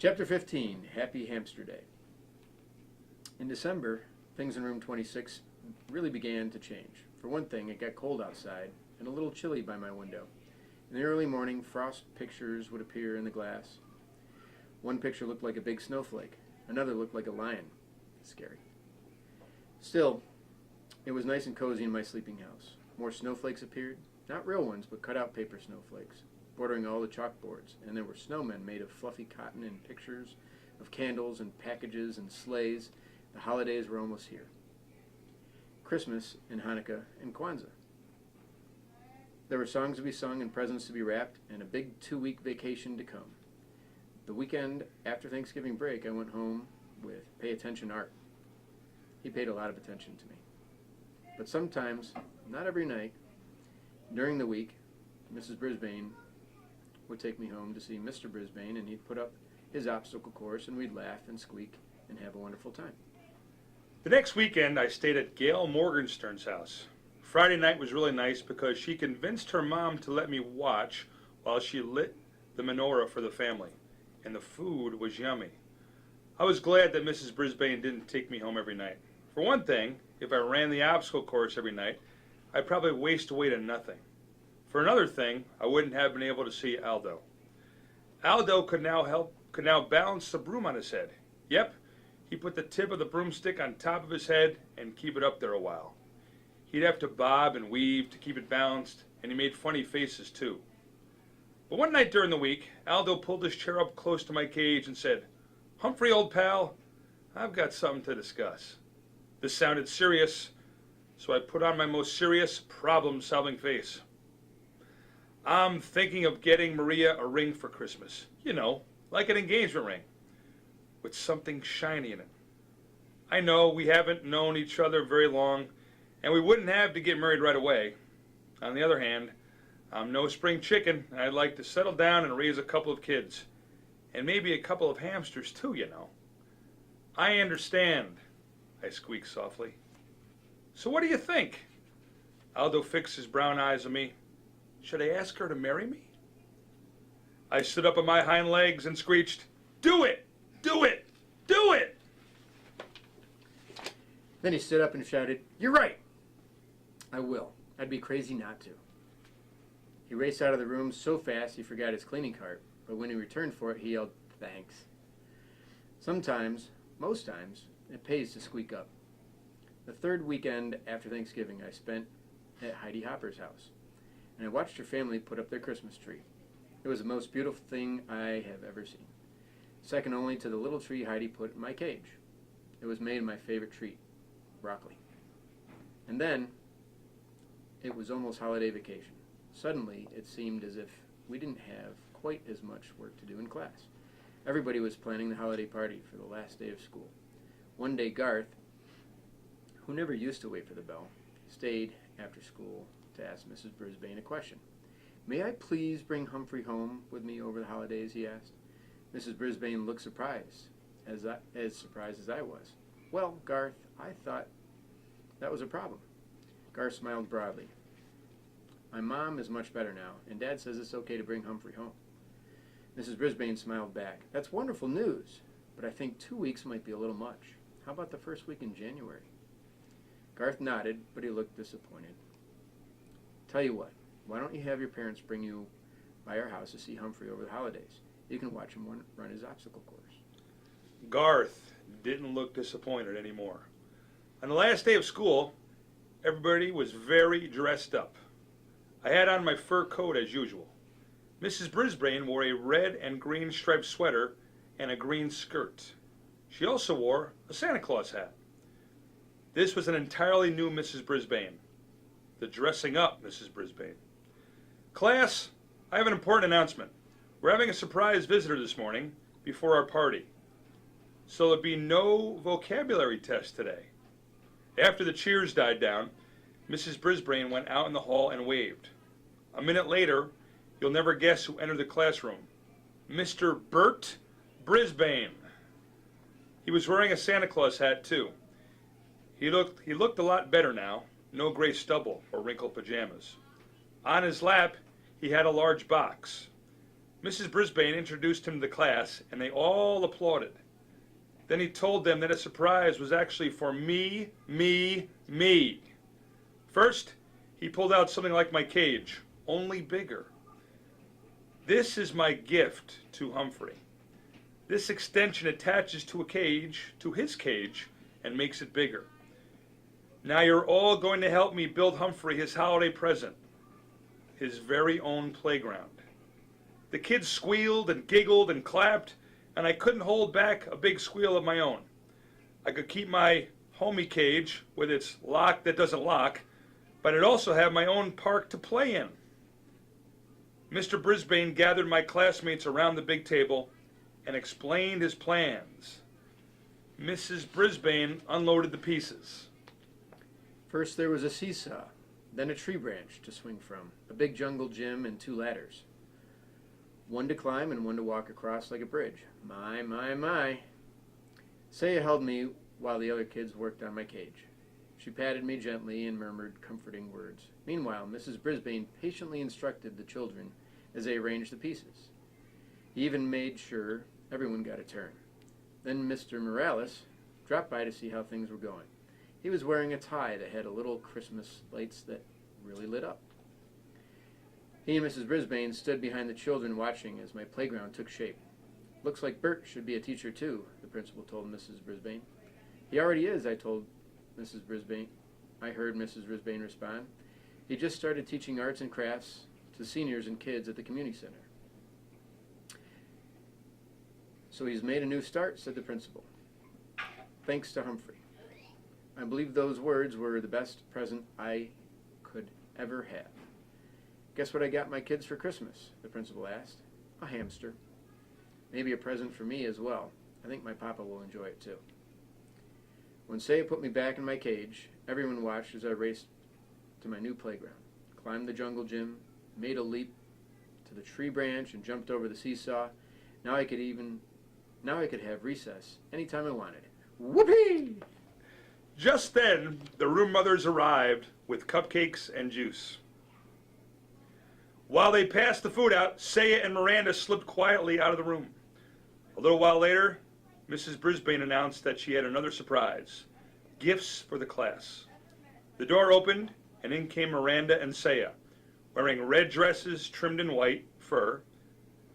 Chapter 15, Happy Hamster Day. In December, things in room 26 really began to change. For one thing, it got cold outside and a little chilly by my window. In the early morning, frost pictures would appear in the glass. One picture looked like a big snowflake. Another looked like a lion. Scary. Still, it was nice and cozy in my sleeping house. More snowflakes appeared. Not real ones, but cut-out paper snowflakes, bordering all the chalkboards, and there were snowmen made of fluffy cotton and pictures of candles and packages and sleighs. The holidays were almost here. Christmas and Hanukkah and Kwanzaa. There were songs to be sung and presents to be wrapped, and a big 2-week vacation to come. The weekend after Thanksgiving break, I went home with Pay Attention Art. He paid a lot of attention to me. But sometimes, not every night, during the week, Mrs. Brisbane would take me home to see Mr. Brisbane, and he'd put up his obstacle course, and we'd laugh and squeak and have a wonderful time. The next weekend, I stayed at Gail Morgenstern's house. Friday night was really nice because she convinced her mom to let me watch while she lit the menorah for the family, and the food was yummy. I was glad that Mrs. Brisbane didn't take me home every night. For one thing, if I ran the obstacle course every night, I'd probably waste away to nothing. For another thing, I wouldn't have been able to see Aldo. Aldo could now balance the broom on his head. Yep, he put the tip of the broomstick on top of his head and keep it up there a while. He'd have to bob and weave to keep it balanced, and he made funny faces too. But one night during the week, Aldo pulled his chair up close to my cage and said, "Humphrey, old pal, I've got something to discuss." This sounded serious, so I put on my most serious, problem-solving face. "I'm thinking of getting Maria a ring for Christmas. You know, like an engagement ring, with something shiny in it. I know we haven't known each other very long, and we wouldn't have to get married right away. On the other hand, I'm no spring chicken, and I'd like to settle down and raise a couple of kids. And maybe a couple of hamsters too, you know." "I understand," I squeaked softly. "So what do you think?" Aldo fixed his brown eyes on me. "Should I ask her to marry me?" I stood up on my hind legs and screeched, "Do it! Do it! Do it!" Then he stood up and shouted, "You're right! I will. I'd be crazy not to." He raced out of the room so fast he forgot his cleaning cart, but when he returned for it, he yelled, "Thanks." Sometimes, most times, it pays to squeak up. The third weekend after Thanksgiving, I spent at Heidi Hopper's house, and I watched her family put up their Christmas tree. It was the most beautiful thing I have ever seen, second only to the little tree Heidi put in my cage. It was made of my favorite treat, broccoli. And then, it was almost holiday vacation. Suddenly, it seemed as if we didn't have quite as much work to do in class. Everybody was planning the holiday party for the last day of school. One day, Garth, who never used to wait for the bell, stayed after school to ask Mrs. Brisbane a question. "May I please bring Humphrey home with me over the holidays?" he asked. Mrs. Brisbane looked surprised, as surprised as I was. "Well, Garth, I thought that was a problem." Garth smiled broadly. "My mom is much better now, and Dad says it's okay to bring Humphrey home." Mrs. Brisbane smiled back. "That's wonderful news, but I think 2 weeks might be a little much. How about the first week in January?" Garth nodded, but he looked disappointed. "Tell you what, why don't you have your parents bring you by our house to see Humphrey over the holidays? You can watch him run his obstacle course." Garth didn't look disappointed anymore. On the last day of school, everybody was very dressed up. I had on my fur coat as usual. Mrs. Brisbane wore a red and green striped sweater and a green skirt. She also wore a Santa Claus hat. This was an entirely new Mrs. Brisbane. The dressing up Mrs. Brisbane. "Class, I have an important announcement. We're having a surprise visitor this morning before our party. So there'll be no vocabulary test today." After the cheers died down, Mrs. Brisbane went out in the hall and waved. A minute later, you'll never guess who entered the classroom. Mr. Bert Brisbane. He was wearing a Santa Claus hat too. He looked a lot better now, no gray stubble or wrinkled pajamas. On his lap, he had a large box. Mrs. Brisbane introduced him to the class, and they all applauded. Then he told them that a surprise was actually for me. First, he pulled out something like my cage, only bigger. This is my gift to Humphrey. This extension attaches to his cage, and makes it bigger. Now you're all going to help me build Humphrey his holiday present, his very own playground. The kids squealed and giggled and clapped, and I couldn't hold back a big squeal of my own. I could keep my homey cage with its lock that doesn't lock, but I'd also have my own park to play in. Mr. Brisbane gathered my classmates around the big table and explained his plans. Mrs. Brisbane unloaded the pieces. First there was a seesaw, then a tree branch to swing from, a big jungle gym, and 2 ladders. One to climb and one to walk across like a bridge. My. Saya held me while the other kids worked on my cage. She patted me gently and murmured comforting words. Meanwhile, Mrs. Brisbane patiently instructed the children as they arranged the pieces. He even made sure everyone got a turn. Then Mr. Morales dropped by to see how things were going. He was wearing a tie that had a little Christmas lights that really lit up. He and Mrs. Brisbane stood behind the children watching as my playground took shape. Looks like Bert should be a teacher too, the principal told Mrs. Brisbane. He already is, I told Mrs. Brisbane. I heard Mrs. Brisbane respond. He just started teaching arts and crafts to seniors and kids at the community center. So he's made a new start, said the principal. Thanks to Humphrey. I believe those words were the best present I could ever have. Guess what I got my kids for Christmas? The principal asked. A hamster. Maybe a present for me as well. I think my papa will enjoy it too. When Saya put me back in my cage, everyone watched as I raced to my new playground, climbed the jungle gym, made a leap to the tree branch, and jumped over the seesaw. Now I could have recess anytime I wanted. Whoopee! Just then, the room mothers arrived with cupcakes and juice. While they passed the food out, Saya and Miranda slipped quietly out of the room. A little while later, Mrs. Brisbane announced that she had another surprise. Gifts for the class. The door opened, and in came Miranda and Saya, wearing red dresses trimmed in white fur,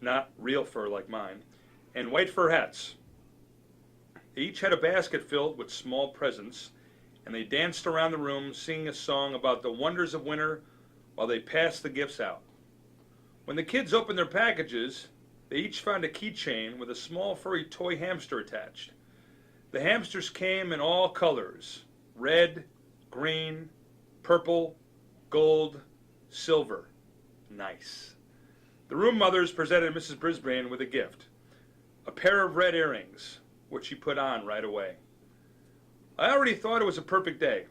not real fur like mine, and white fur hats. They each had a basket filled with small presents, and they danced around the room singing a song about the wonders of winter while they passed the gifts out. When the kids opened their packages, they each found a keychain with a small furry toy hamster attached. The hamsters came in all colors: red, green, purple, gold, silver. Nice. The room mothers presented Mrs. Brisbane with a gift, a pair of red earrings, which she put on right away. I already thought it was a perfect day,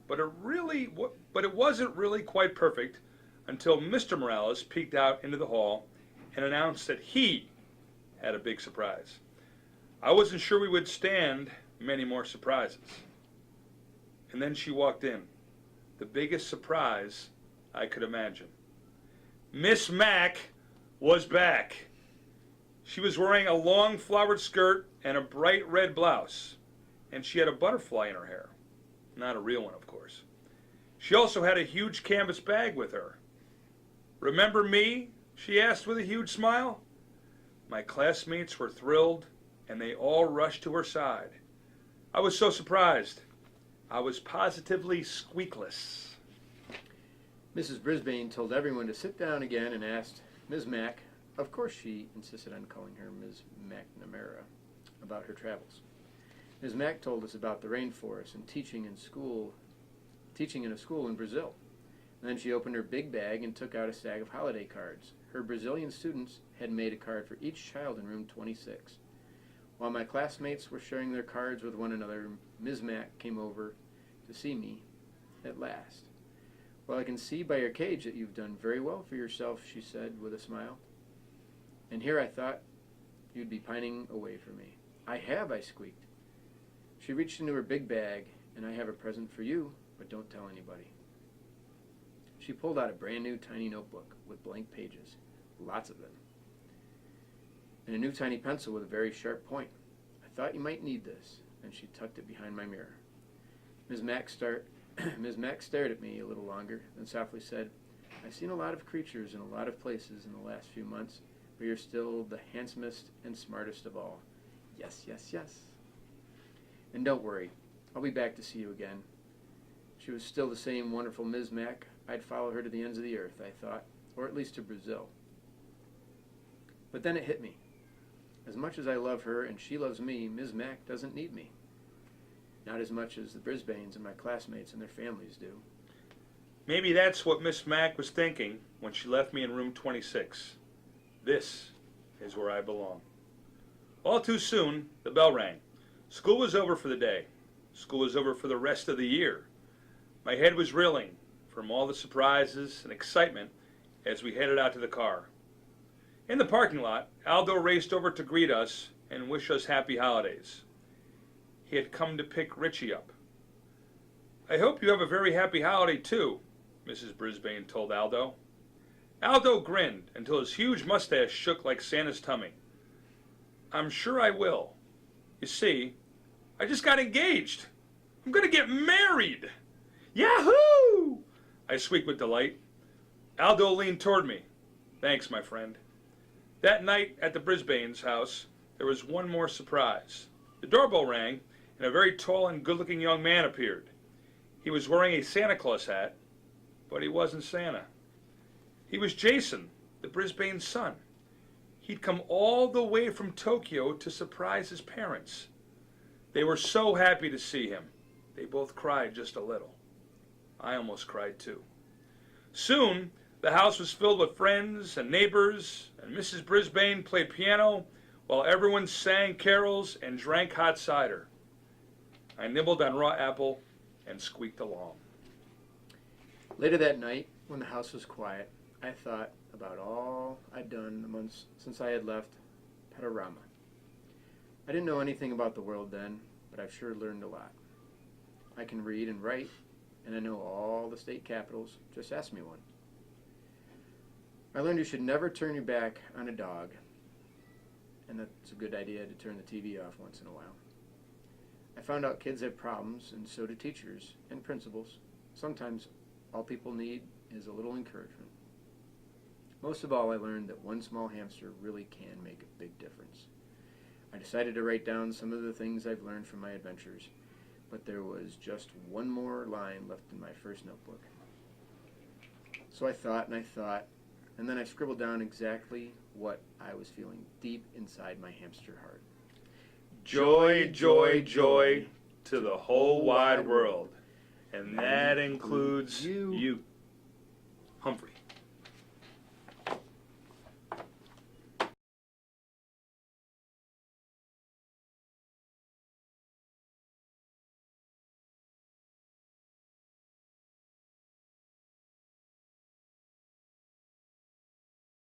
but it wasn't really quite perfect until Mr. Morales peeked out into the hall and announced that he had a big surprise. I wasn't sure we would stand many more surprises. And then she walked in, the biggest surprise I could imagine. Miss Mac was back. She was wearing a long flowered skirt and a bright red blouse, and she had a butterfly in her hair. Not a real one, of course. She also had a huge canvas bag with her. "Remember me?" she asked with a huge smile. My classmates were thrilled, and they all rushed to her side. I was so surprised. I was positively squeakless. Mrs. Brisbane told everyone to sit down again and asked Ms. Mack, of course she insisted on calling her Ms. McNamara, about her travels. Ms. Mack told us about the rainforest and teaching in a school in Brazil. And then she opened her big bag and took out a stack of holiday cards. Her Brazilian students had made a card for each child in room 26. While my classmates were sharing their cards with one another, Ms. Mack came over to see me at last. "Well, I can see by your cage that you've done very well for yourself," she said with a smile. "And here I thought you'd be pining away for me." "I have," I squeaked. She reached into her big bag, "And I have a present for you, but don't tell anybody." She pulled out a brand new tiny notebook with blank pages, lots of them. and a new tiny pencil with a very sharp point. I thought you might need this, and she tucked it behind my mirror. Ms. Mack stared at me a little longer, then softly said, I've seen a lot of creatures in a lot of places in the last few months, but you're still the handsomest and smartest of all. Yes, yes, yes. And don't worry, I'll be back to see you again. She was still the same wonderful Ms. Mack. I'd follow her to the ends of the earth, I thought, or at least to Brazil. But then it hit me. As much as I love her and she loves me, Ms. Mack doesn't need me. Not as much as the Brisbanes and my classmates and their families do. Maybe that's what Miss Mack was thinking when she left me in room 26. This is where I belong. All too soon, the bell rang. School was over for the day. School was over for the rest of the year. My head was reeling from all the surprises and excitement as we headed out to the car. In the parking lot, Aldo raced over to greet us and wish us happy holidays. He had come to pick Richie up. I hope you have a very happy holiday too, Mrs. Brisbane told Aldo. Aldo grinned until his huge mustache shook like Santa's tummy. I'm sure I will. You see, I just got engaged. I'm going to get married. Yahoo! I squeaked with delight. Aldo leaned toward me. Thanks, my friend. That night at the Brisbane's house, there was one more surprise. The doorbell rang, and a very tall and good-looking young man appeared. He was wearing a Santa Claus hat, but he wasn't Santa. He was Jason, the Brisbane's son. He'd come all the way from Tokyo to surprise his parents. They were so happy to see him. They both cried just a little. I almost cried too. Soon, the house was filled with friends and neighbors, and Mrs. Brisbane played piano while everyone sang carols and drank hot cider. I nibbled on raw apple and squeaked along. Later that night, when the house was quiet, I thought about all I'd done the months since I had left Panorama. I didn't know anything about the world then, but I've sure learned a lot. I can read and write, and I know all the state capitals. Just ask me one. I learned you should never turn your back on a dog, and that's a good idea to turn the TV off once in a while. I found out kids have problems, and so do teachers and principals. Sometimes all people need is a little encouragement. Most of all, I learned that one small hamster really can make a big difference. I decided to write down some of the things I've learned from my adventures, but there was just one more line left in my first notebook. So I thought, and then I scribbled down exactly what I was feeling deep inside my hamster heart. Joy, joy, joy to the whole wide world. And that includes you, Humphrey.